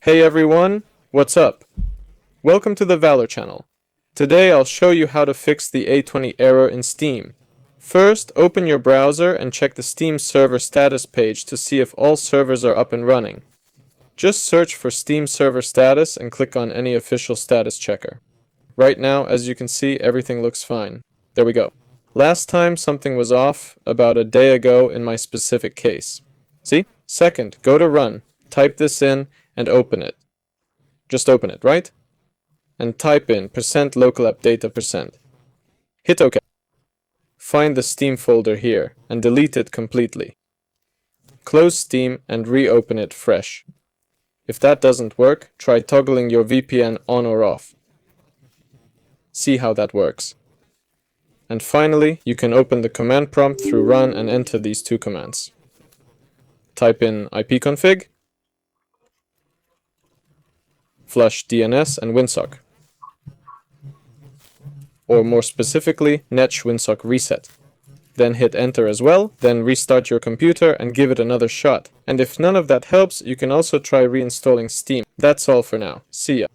Hey everyone, what's up? Welcome to the Valor channel. Today I'll show you how to fix the E20 error in Steam. First, open your browser and check the Steam server status page to see if all servers are up and running. Just search for Steam server status and click on any official status checker. Right now, as you can see, everything looks fine. There we go. Last time something was off about a day ago in my specific case. See? Second, go to Run, type this in, and open it. Just open it, right? And type in %localappdata%. Hit OK. Find the Steam folder here and delete it completely. Close Steam and reopen it fresh. If that doesn't work, try toggling your VPN on or off. See how that works. And finally, you can open the command prompt through Run and enter these two commands. Type in ipconfig, flush DNS and winsock. Or more specifically, netsh winsock reset. Then hit enter as well, then restart your computer and give it another shot. And if none of that helps, you can also try reinstalling Steam. That's all for now. See ya.